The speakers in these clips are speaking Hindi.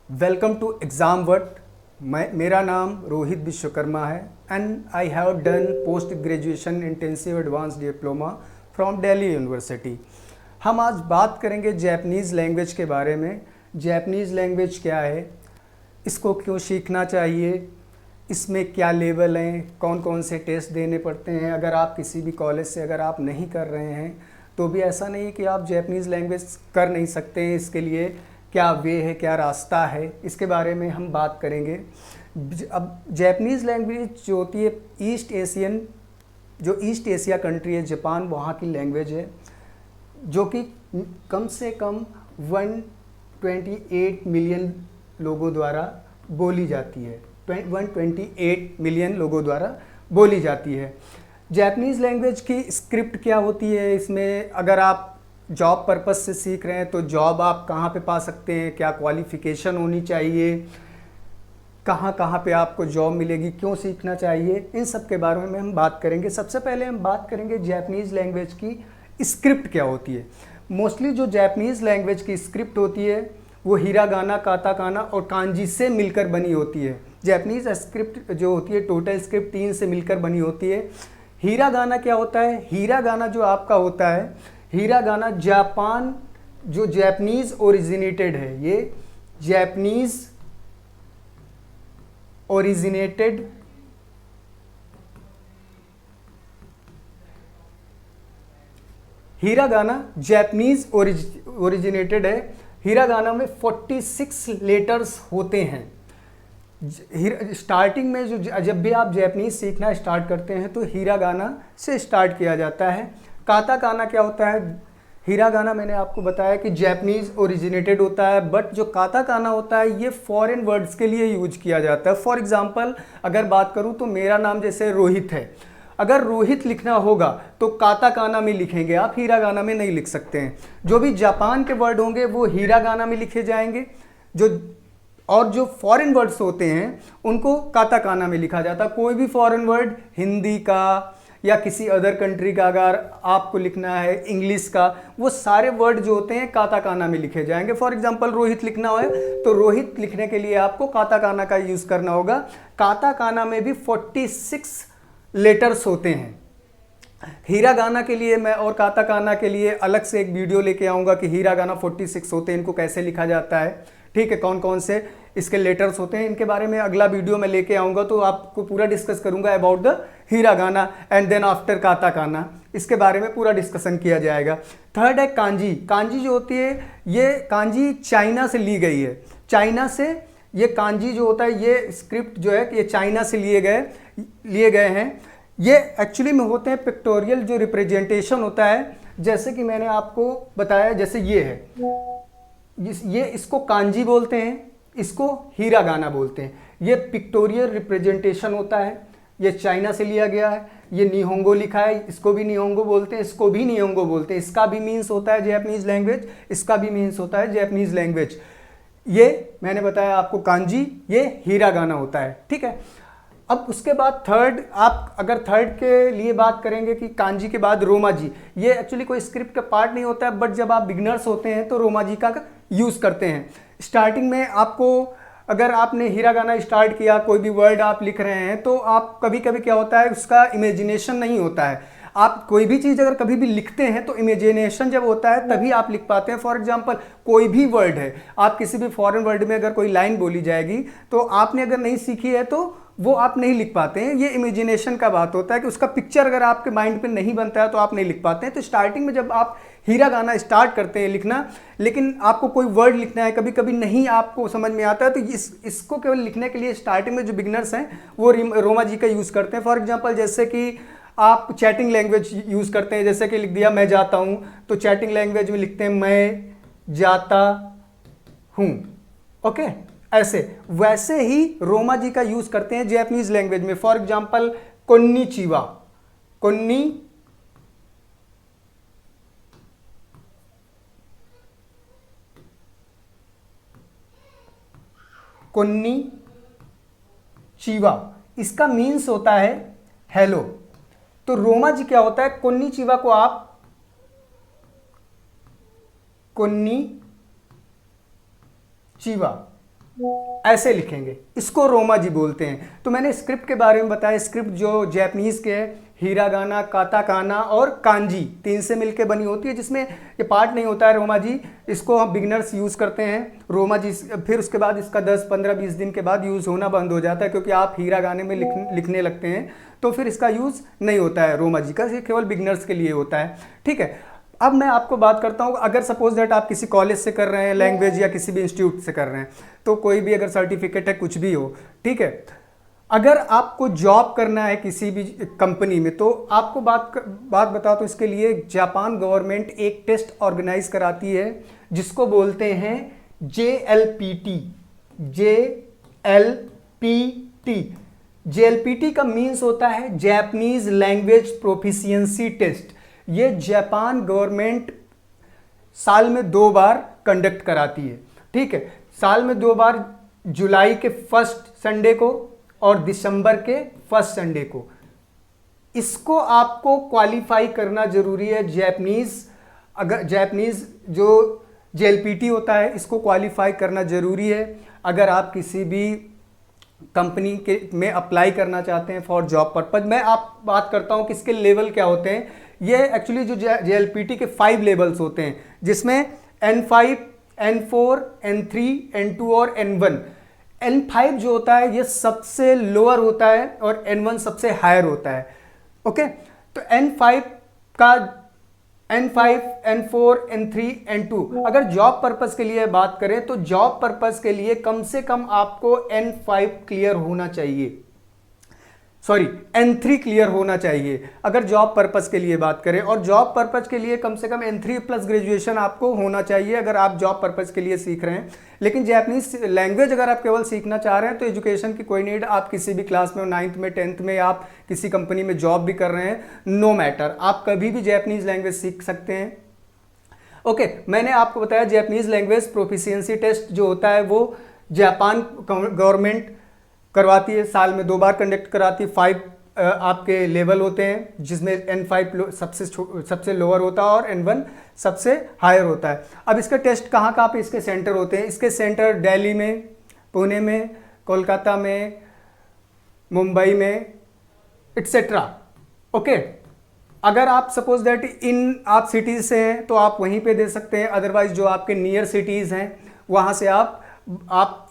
Welcome to exam वर्ट। मेरा नाम रोहित विश्वकर्मा है and I have done post graduation intensive advance diploma from Delhi university. हम आज बात करेंगे जैपनीज़ लैंग्वेज के बारे में। जैपनीज़ लैंग्वेज क्या है, इसको क्यों सीखना चाहिए, इसमें क्या लेवल हैं, कौन कौन से टेस्ट देने पड़ते हैं। अगर आप किसी भी कॉलेज से अगर आप नहीं कर रहे हैं तो भी ऐसा नहीं है कि आप जैपनीज़ लैंग्वेज कर नहीं सकते हैं। इसके लिए क्या वे है, क्या रास्ता है, इसके बारे में हम बात करेंगे। अब जैपनीज़ लैंग्वेज जो होती है ईस्ट एशिया कंट्री है जापान, वहाँ की लैंग्वेज है जो कि कम से कम 128 मिलियन लोगों द्वारा बोली जाती है। 128 मिलियन लोगों द्वारा बोली जाती है। जैपनीज़ लैंग्वेज की स्क्रिप्ट क्या होती है, इसमें अगर आप जॉब पर्पस से सीख रहे हैं तो जॉब आप कहाँ पे पा सकते हैं, क्या क्वालिफ़िकेशन होनी चाहिए, कहाँ कहाँ पे आपको जॉब मिलेगी, क्यों सीखना चाहिए, इन सब के बारे में हम बात करेंगे। सबसे पहले हम बात करेंगे जैपनीज़ लैंग्वेज की स्क्रिप्ट क्या होती है। मोस्टली जो जैपनीज़ लैंग्वेज की स्क्रिप्ट होती है वो हिरागाना, काताकाना और कांजी से मिलकर बनी होती है। जैपनीज़ स्क्रिप्ट जो होती है टोटल स्क्रिप्ट 3 से मिलकर बनी होती है। हिरागाना क्या होता है? हिरागाना जो आपका होता है, हिरागाना जापान जो जैपनीज़ ओरिजिनेटेड है, ये Japanese originated hiragana Japanese originated है। हिरागाना में 46 लेटर्स होते हैं। स्टार्टिंग में जब भी आप जैपनीज़ सीखना स्टार्ट करते हैं तो हिरागाना से स्टार्ट किया जाता है। काताकाना क्या होता है? हिरागाना मैंने आपको बताया कि जैपनीज़ ओरिजिनेटेड होता है, बट जो काताकाना होता है ये फॉरेन वर्ड्स के लिए यूज किया जाता है। फॉर एग्जांपल अगर बात करूं तो मेरा नाम जैसे रोहित है, अगर रोहित लिखना होगा तो काताकाना में लिखेंगे, आप हिरागाना में नहीं लिख सकते हैं। जो भी जापान के वर्ड होंगे वो हिरागाना में लिखे जाएंगे, जो फॉरेन वर्ड्स होते हैं उनको काताकाना में लिखा जाता है। कोई भी फॉरेन वर्ड, हिंदी का या किसी अदर कंट्री का अगर आपको लिखना है, इंग्लिश का, वो सारे वर्ड जो होते हैं काताकाना में लिखे जाएंगे। फॉर एग्जांपल रोहित लिखना है तो रोहित लिखने के लिए आपको काताकाना का यूज़ करना होगा। काताकाना में भी 46 लेटर्स होते हैं। हिरागाना के लिए मैं और काताकाना के लिए अलग से एक वीडियो लेके आऊँगा कि हिरागाना 46 होते हैं, इनको कैसे लिखा जाता है, ठीक है, कौन कौन से इसके लेटर्स होते हैं, इनके बारे में अगला वीडियो मैं लेके आऊँगा तो आपको पूरा डिस्कस करूँगा about the hiragana and then after katakana, इसके बारे में पूरा डिस्कशन किया जाएगा। थर्ड है कांजी। कांजी जो होती है, ये कांजी चाइना से ली गई है। चाइना से ये कांजी जो होता है, ये स्क्रिप्ट जो है ये चाइना से लिए गए हैं। ये एक्चुअली में होते हैं पिक्टोरियल जो रिप्रेजेंटेशन होता है, जैसे कि मैंने आपको बताया, जैसे ये है, इसको कांजी बोलते हैं, इसको हिरागाना बोलते हैं। ये पिक्टोरियल रिप्रेजेंटेशन होता है, ये चाइना से लिया गया है। ये निहोंगो लिखा है, इसको भी निहोंगो बोलते हैं, इसको भी निहोंगो बोलते हैं। इसका भी मीन्स होता है जैपनीज़ लैंग्वेज, इसका भी मीन्स होता है जैपनीज़ लैंग्वेज। ये मैंने बताया आपको कांजी, ये हिरागाना होता है, ठीक है। अब उसके बाद थर्ड, आप अगर थर्ड के लिए बात करेंगे कि कांजी के बाद रोमाजी, ये एक्चुअली कोई स्क्रिप्ट का पार्ट नहीं होता है, बट जब आप बिगनर्स होते हैं तो रोमाजी का यूज़ करते हैं। स्टार्टिंग में आपको, अगर आपने हिरागाना स्टार्ट किया, कोई भी वर्ड आप लिख रहे हैं तो आप कभी कभी क्या होता है, उसका इमेजिनेशन नहीं होता है। आप कोई भी चीज़ अगर कभी भी लिखते हैं तो इमेजिनेशन जब होता है तभी आप लिख पाते हैं। फॉर एग्जांपल कोई भी वर्ड है, आप किसी भी फॉरेन वर्ड में अगर कोई लाइन बोली जाएगी तो आपने अगर नहीं सीखी है तो वो आप नहीं लिख पाते हैं। ये इमेजिनेशन का बात होता है कि उसका पिक्चर अगर आपके माइंड पे नहीं बनता है तो आप नहीं लिख पाते हैं। तो स्टार्टिंग में जब आप हिरागाना स्टार्ट करते हैं लिखना, लेकिन आपको कोई वर्ड लिखना है, कभी कभी नहीं आपको समझ में आता है, तो इसको केवल लिखने के लिए स्टार्टिंग में जो बिगनर्स हैं वो रोमाजी का यूज़ करते हैं। फॉर एग्जाम्पल जैसे कि आप चैटिंग लैंग्वेज यूज़ करते हैं, जैसे कि लिख दिया मैं जाता हूँ, तो चैटिंग लैंग्वेज में लिखते हैं मैं जाता हूँ, ओके। ऐसे वैसे ही रोमाजी का यूज़ करते हैं जैपनीज़ लैंग्वेज में। फॉर एग्जाम्पल कोन्निचिवा, कोन्निचिवा, इसका मीन्स होता है हेलो। तो रोमाजी क्या होता है, कोन्निचिवा को आप कोन्निचिवा ऐसे लिखेंगे, इसको रोमाजी बोलते हैं। तो मैंने स्क्रिप्ट के बारे में बताया, स्क्रिप्ट जो जापानीज के है, हिरागाना, काताकाना और कांजी, 3 से मिलकर बनी होती है, जिसमें ये पार्ट नहीं होता है रोमाजी। इसको हम बिगनर्स यूज़ करते हैं रोमाजी, फिर उसके बाद इसका 10, 15, 20 दिन के बाद यूज़ होना बंद हो जाता है, क्योंकि आप हिरागाने में लिखने लगते हैं तो फिर इसका यूज़ नहीं होता है रोमाजी का, ये केवल बिगनर्स के लिए होता है। ठीक है, अब मैं आपको बात करता हूँ, अगर सपोज दैट आप किसी कॉलेज से कर रहे हैं लैंग्वेज, या किसी भी इंस्टीट्यूट से कर रहे हैं, तो कोई भी अगर सर्टिफिकेट है, कुछ भी हो, ठीक है, अगर आपको जॉब करना है किसी भी कंपनी में, तो आपको बात बताओ, तो इसके लिए जापान गवर्नमेंट एक टेस्ट ऑर्गेनाइज कराती है जिसको बोलते हैं JLPT। JLPT का मीन्स होता है जापानीज लैंग्वेज प्रोफिशिएंसी टेस्ट। ये जापान गवर्नमेंट साल में 2 बार कंडक्ट कराती है। ठीक है, साल में 2 बार, जुलाई के फर्स्ट संडे को और दिसंबर के फर्स्ट संडे को। इसको आपको क्वालिफाई करना जरूरी है। जापानीज जो JLPT होता है, इसको क्वालिफाई करना जरूरी है अगर आप किसी भी कंपनी के में अप्लाई करना चाहते हैं फॉर जॉब पर्पज। मैं आप बात करता हूं कि इसके लेवल क्या होते हैं। ये एक्चुअली जो JLPT के 5 लेवल्स होते हैं, जिसमें N5, N4, N3, N2 और N1। N5 जो होता है ये सबसे लोअर होता है और N1 सबसे हायर होता है। ओके, तो N5, N4, N3, N2 अगर जॉब पर्पस के लिए बात करें, तो जॉब पर्पस के लिए कम से कम आपको N5 क्लियर होना चाहिए, सॉरी N3 क्लियर होना चाहिए अगर जॉब पर्पस के लिए बात करें। और जॉब पर्पस के लिए कम से कम N3 प्लस ग्रेजुएशन आपको होना चाहिए अगर आप जॉब पर्पस के लिए सीख रहे हैं। लेकिन जापानीज लैंग्वेज अगर आप केवल सीखना चाह रहे हैं तो एजुकेशन की कोई नीड, आप किसी भी क्लास में, 9th में, 10th में, आप किसी कंपनी में जॉब भी कर रहे हैं, नो मैटर, आप कभी भी जापानीज लैंग्वेज सीख सकते हैं। ओके, मैंने आपको बताया जापानीज लैंग्वेज प्रोफिशिएंसी टेस्ट जो होता है वो जापान गवर्नमेंट करवाती है, साल में 2 बार कंडक्ट कराती है। 5 आपके लेवल होते हैं, जिसमें N5 सबसे लोअर होता है और N1 सबसे हायर होता है। अब इसका टेस्ट कहाँ पे इसके सेंटर होते हैं? इसके सेंटर दिल्ली में, पुणे में, कोलकाता में, मुंबई में, एटसेट्रा। ओके, अगर आप सपोज दैट इन आप सिटीज से हैं तो आप वहीं पे दे सकते हैं, अदरवाइज जो आपके नियर सिटीज हैं वहाँ से आप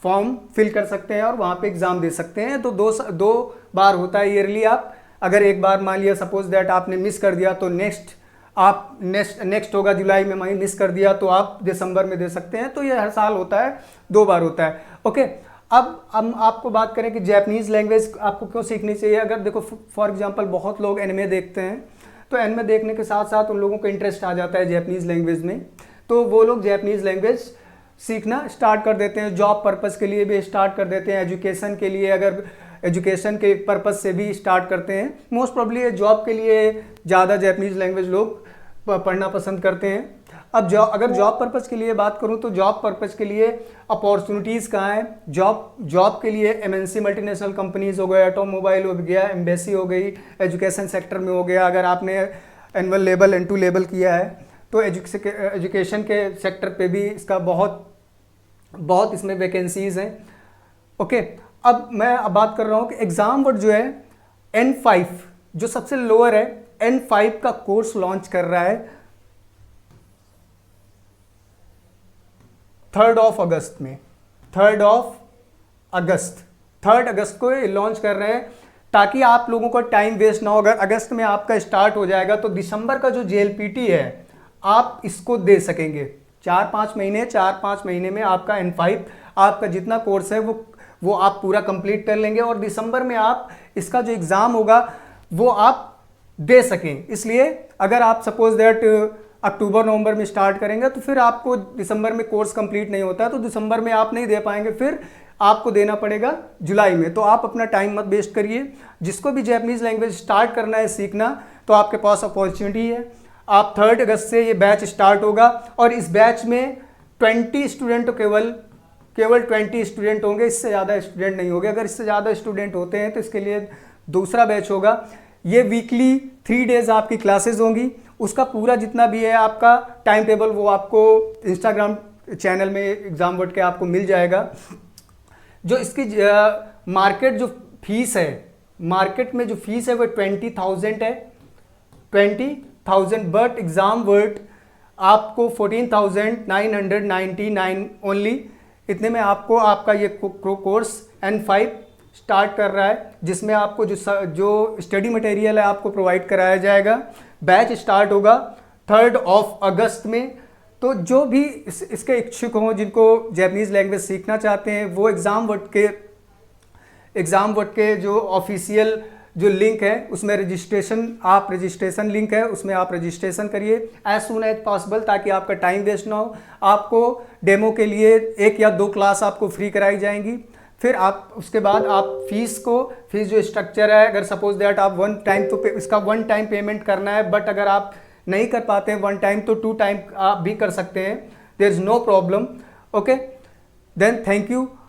फॉर्म फिल कर सकते हैं और वहाँ पे एग्ज़ाम दे सकते हैं। तो दो बार होता है ईयरली। आप अगर एक बार मान लिया सपोज दैट आपने मिस कर दिया तो नेक्स्ट होगा जुलाई में, वहीं मिस कर दिया तो आप दिसंबर में दे सकते हैं। तो ये हर साल होता है, 2 बार होता है। ओके, अब हम आपको बात करें कि जापानीज लैंग्वेज आपको क्यों सीखनी चाहिए। अगर देखो फॉर एग्जांपल बहुत लोग एनिमे देखते हैं, तो एनिमे देखने के साथ साथ उन लोगों को इंटरेस्ट आ जाता है जापानीज लैंग्वेज में, तो वो लोग जापानीज लैंग्वेज सीखना स्टार्ट कर देते हैं। जॉब पर्पस के लिए भी स्टार्ट कर देते हैं, एजुकेशन के लिए, अगर एजुकेशन के पर्पस से भी स्टार्ट करते हैं। मोस्ट प्रॉब्ली जॉब के लिए ज़्यादा जापानीज लैंग्वेज लोग पढ़ना पसंद करते हैं। अब अगर जॉब पर्पस के लिए बात करूं तो जॉब पर्पस के लिए अपॉर्चुनिटीज़ कहाँ हैं? जॉब के लिए MNC मल्टीनेशनल कंपनीज हो गए, ऑटोमोबाइल हो गया, एम्बेसी हो गई, एजुकेशन सेक्टर में हो गया। अगर आपने N1 लेवल, N2 लेवल किया है तो एजुकेशन के सेक्टर पे भी इसका बहुत इसमें वैकेंसीज हैं। ओके, अब मैं बात कर रहा हूँ कि एग्जाम वर्ड जो है N5 जो सबसे लोअर है, N5 का कोर्स लॉन्च कर रहा है 3 अगस्त में। 3 अगस्त को लॉन्च कर रहे हैं ताकि आप लोगों का टाइम वेस्ट ना हो। अगर अगस्त में आपका स्टार्ट हो जाएगा तो दिसंबर का जो JLPT है आप इसको दे सकेंगे। 4-5 महीने में आपका N5 आपका जितना कोर्स है वो आप पूरा कंप्लीट कर लेंगे और दिसंबर में आप इसका जो एग्ज़ाम होगा वो आप दे सकें। इसलिए अगर आप सपोज दैट अक्टूबर नवंबर में स्टार्ट करेंगे तो फिर आपको दिसंबर में कोर्स कंप्लीट नहीं होता है, तो दिसंबर में आप नहीं दे पाएंगे, फिर आपको देना पड़ेगा जुलाई में। तो आप अपना टाइम मत वेस्ट करिए। जिसको भी जापानीज लैंग्वेज स्टार्ट करना है, सीखना, तो आपके पास अपॉर्चुनिटी है। आप 3 अगस्त से ये बैच स्टार्ट होगा और इस बैच में 20 स्टूडेंट तो केवल 20 स्टूडेंट होंगे, इससे ज़्यादा स्टूडेंट नहीं होंगे। अगर इससे ज़्यादा स्टूडेंट होते हैं तो इसके लिए दूसरा बैच होगा। ये वीकली 3 डेज आपकी क्लासेस होंगी। उसका पूरा जितना भी है आपका टाइम टेबल वो आपको इंस्टाग्राम चैनल में एग्जाम वर्ड के आपको मिल जाएगा। जो इसकी मार्केट जो फीस है, मार्केट में जो फीस है वो 20,000 है, 20,000, बट एग्ज़ाम वर्ड आपको 14,999 ओनली, इतने में आपको आपका ये कोर्स N5 स्टार्ट कर रहा है, जिसमें आपको जो स्टडी मटेरियल है आपको प्रोवाइड कराया जाएगा। बैच स्टार्ट होगा 3 अगस्त में। तो जो भी इसके इच्छुक हों, जिनको जैपनीज़ लैंग्वेज सीखना चाहते हैं, वो एग्ज़ाम वर्ड के जो ऑफिशियल जो लिंक है उसमें रजिस्ट्रेशन लिंक है, उसमें आप रजिस्ट्रेशन करिए एज सून एज पॉसिबल, ताकि आपका टाइम वेस्ट ना हो। आपको डेमो के लिए 1 या 2 क्लास आपको फ्री कराई जाएंगी। फिर आप उसके बाद आप फीस जो स्ट्रक्चर है, अगर सपोज दैट आप इसका 1 टाइम पेमेंट करना है, बट अगर आप नहीं कर पाते हैं 1 टाइम तो 2 टाइम आप भी कर सकते हैं, there is no problem. Okay, then thank you.